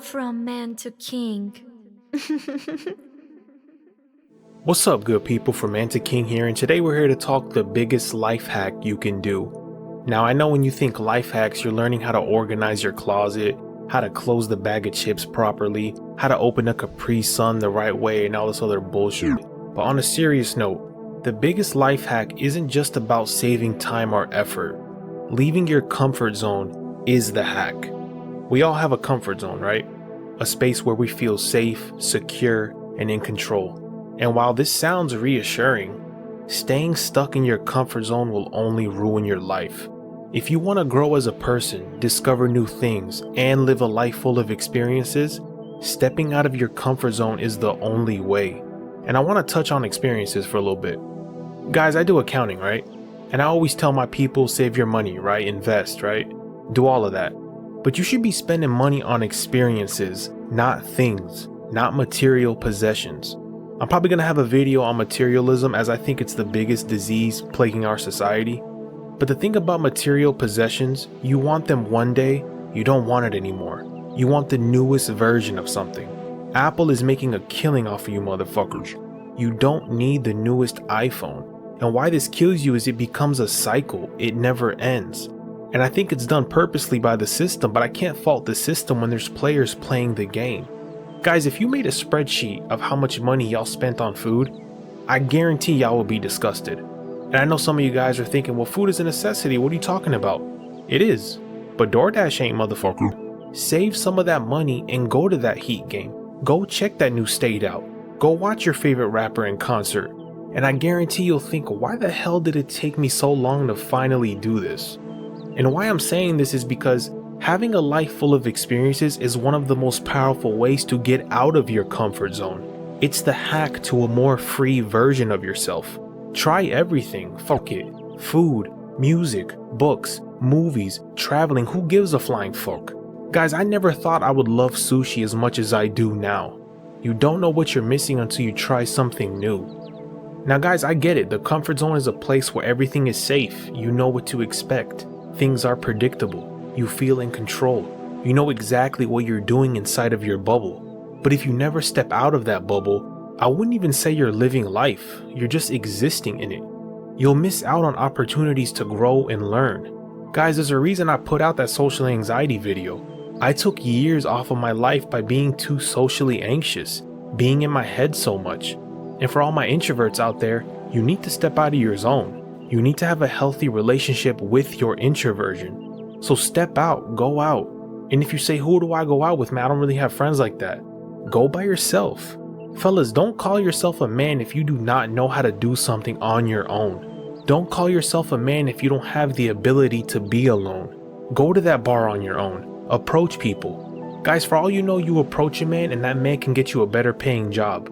From man to king. What's up, good people? From Man to King here, and today we're here to talk the biggest life hack you can do. Now, I know when you think life hacks, you're learning how to organize your closet, how to close the bag of chips properly, how to open a Capri Sun the right way, and all this other bullshit. But on a serious note, the biggest life hack isn't just about saving time or effort. Leaving your comfort zone is the hack. We all have a comfort zone, right? A space where we feel safe, secure, and in control. And while this sounds reassuring, staying stuck in your comfort zone will only ruin your life. If you want to grow as a person, discover new things, and live a life full of experiences, stepping out of your comfort zone is the only way. And I want to touch on experiences for a little bit. Guys, I do accounting, right? And I always tell my people, save your money, right? Invest, right? Do all of that. But you should be spending money on experiences, not things, not material possessions. I'm probably going to have a video on materialism, as I think it's the biggest disease plaguing our society. But the thing about material possessions, you want them one day, you don't want it anymore. You want the newest version of something. Apple is making a killing off of you motherfuckers. You don't need the newest iPhone. And why this kills you is it becomes a cycle. It never ends. And I think it's done purposely by the system, but I can't fault the system when there's players playing the game. Guys, if you made a spreadsheet of how much money y'all spent on food, I guarantee y'all will be disgusted. And I know some of you guys are thinking, well, food is a necessity. What are you talking about? It is. But DoorDash ain't, motherfucker. Save some of that money and go to that Heat game. Go check that new state out. Go watch your favorite rapper in concert. And I guarantee you'll think, why the hell did it take me so long to finally do this? And why I'm saying this is because having a life full of experiences is one of the most powerful ways to get out of your comfort zone. It's the hack to a more free version of yourself. Try everything, fuck it. Food, music, books, movies, traveling, who gives a flying fuck? Guys, I never thought I would love sushi as much as I do now. You don't know what you're missing until you try something new. Now guys, I get it, the comfort zone is a place where everything is safe, you know what to expect. Things are predictable. You feel in control. You know exactly what you're doing inside of your bubble. But if you never step out of that bubble, I wouldn't even say you're living life. You're just existing in it. You'll miss out on opportunities to grow and learn. Guys, there's a reason I put out that social anxiety video. I took years off of my life by being too socially anxious, being in my head so much. And for all my introverts out there, you need to step out of your zone. You need to have a healthy relationship with your introversion. So step out, go out. And if you say, who do I go out with, man? I don't really have friends like that. Go by yourself. Fellas, don't call yourself a man if you do not know how to do something on your own. Don't call yourself a man if you don't have the ability to be alone. Go to that bar on your own. Approach people. Guys, for all you know, you approach a man and that man can get you a better paying job.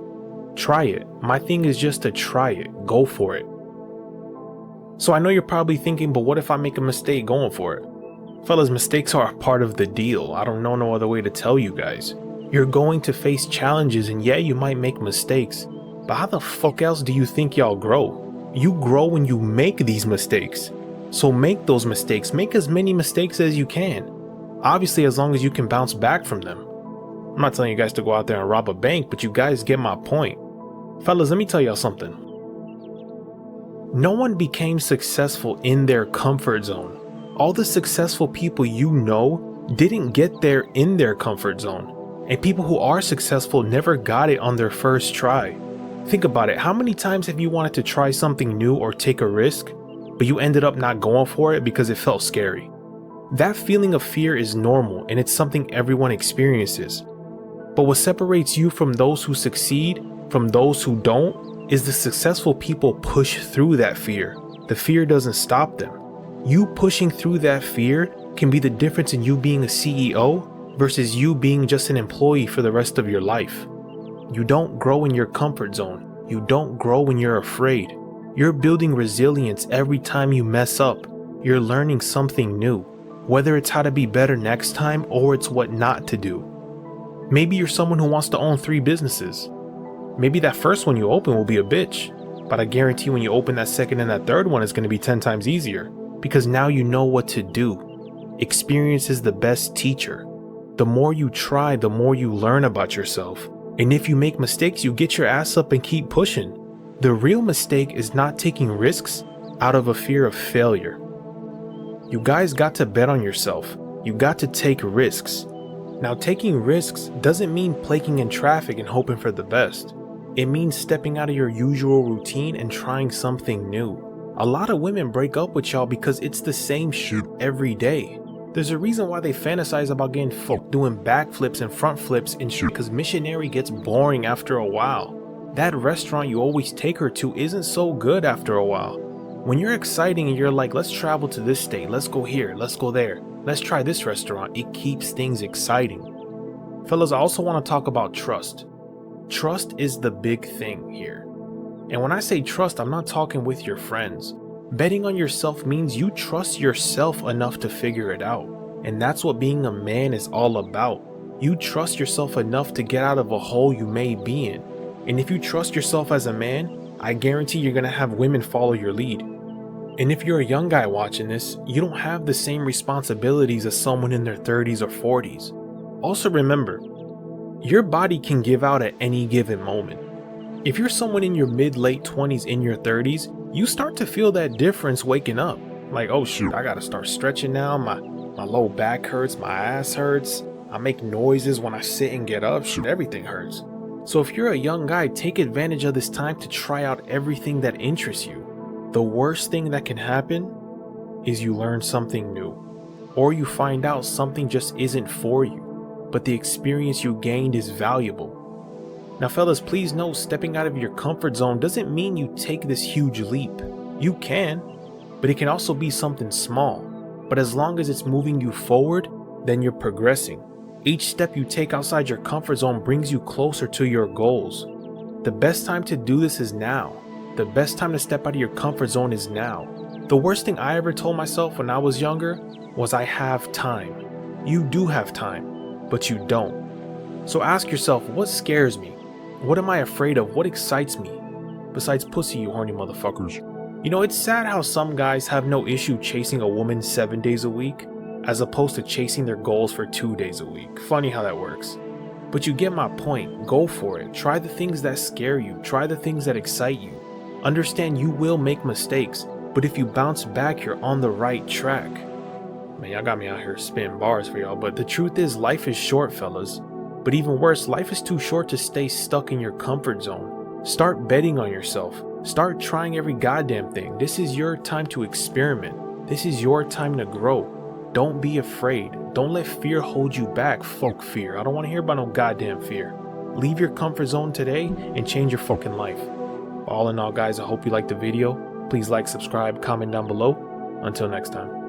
Try it. My thing is just to try it. Go for it. So I know you're probably thinking, but what if I make a mistake going for it? Fellas, mistakes are a part of the deal. I don't know no other way to tell you guys. You're going to face challenges, and yeah, you might make mistakes, but how the fuck else do you think y'all grow? You grow when you make these mistakes. So make those mistakes. Make as many mistakes as you can. Obviously, as long as you can bounce back from them. I'm not telling you guys to go out there and rob a bank, but you guys get my point. Fellas, let me tell y'all something. No one became successful in their comfort zone. All the successful people you know didn't get there in their comfort zone. And people who are successful never got it on their first try. Think about it. How many times have you wanted to try something new or take a risk, but you ended up not going for it because it felt scary? That feeling of fear is normal, and it's something everyone experiences. But what separates you from those who succeed, from those who don't, is the successful people push through that fear. The fear doesn't stop them. You pushing through that fear can be the difference in you being a CEO versus you being just an employee for the rest of your life. You don't grow in your comfort zone. You don't grow when you're afraid. You're building resilience every time you mess up. You're learning something new, whether it's how to be better next time or it's what not to do. Maybe you're someone who wants to own 3 businesses. Maybe that first one you open will be a bitch, but I guarantee when you open that second and that third one, it's going to be 10 times easier because now you know what to do. Experience is the best teacher. The more you try, the more you learn about yourself. And if you make mistakes, you get your ass up and keep pushing. The real mistake is not taking risks out of a fear of failure. You guys got to bet on yourself. You got to take risks. Now, taking risks doesn't mean plaking in traffic and hoping for the best. It means stepping out of your usual routine and trying something new. A lot of women break up with y'all because it's the same shit every day. There's a reason why they fantasize about getting fucked doing backflips and front flips and shit, because missionary gets boring after a while. That restaurant you always take her to isn't so good after a while. When you're exciting and you're like, let's travel to this state, let's go here, let's go there, let's try this restaurant, it keeps things exciting. Fellas, I also want to talk about trust. Trust is the big thing here. And when I say trust, I'm not talking with your friends. Betting on yourself means you trust yourself enough to figure it out. And that's what being a man is all about. You trust yourself enough to get out of a hole you may be in. And if you trust yourself as a man, I guarantee you're going to have women follow your lead. And if you're a young guy watching this, you don't have the same responsibilities as someone in their 30s or 40s. Also remember, your body can give out at any given moment. If you're someone in your mid-late 20s, in your 30s, you start to feel that difference waking up. Like, oh shoot, I gotta start stretching now, my low back hurts, my ass hurts, I make noises when I sit and get up, shoot, everything hurts. So if you're a young guy, take advantage of this time to try out everything that interests you. The worst thing that can happen is you learn something new, or you find out something just isn't for you, but the experience you gained is valuable. Now fellas, please know, stepping out of your comfort zone doesn't mean you take this huge leap. You can, but it can also be something small. But as long as it's moving you forward, then you're progressing. Each step you take outside your comfort zone brings you closer to your goals. The best time to do this is now. The best time to step out of your comfort zone is now. The worst thing I ever told myself when I was younger was I have time. You do have time, but you don't. So ask yourself, what scares me? What am I afraid of? What excites me? Besides pussy, you horny motherfuckers. You know, it's sad how some guys have no issue chasing a woman 7 days a week, as opposed to chasing their goals for 2 days a week. Funny how that works. But you get my point. Go for it. Try the things that scare you. Try the things that excite you. Understand you will make mistakes, but if you bounce back, you're on the right track. Man, y'all got me out here spitting bars for y'all, but the truth is, life is short, fellas. But even worse, life is too short to stay stuck in your comfort zone. Start betting on yourself. Start trying every goddamn thing. This is your time to experiment. This is your time to grow. Don't be afraid. Don't let fear hold you back. Fuck fear. I don't want to hear about no goddamn fear. Leave your comfort zone today and change your fucking life. All in all, guys, I hope you liked the video. Please like, subscribe, comment down below. Until next time.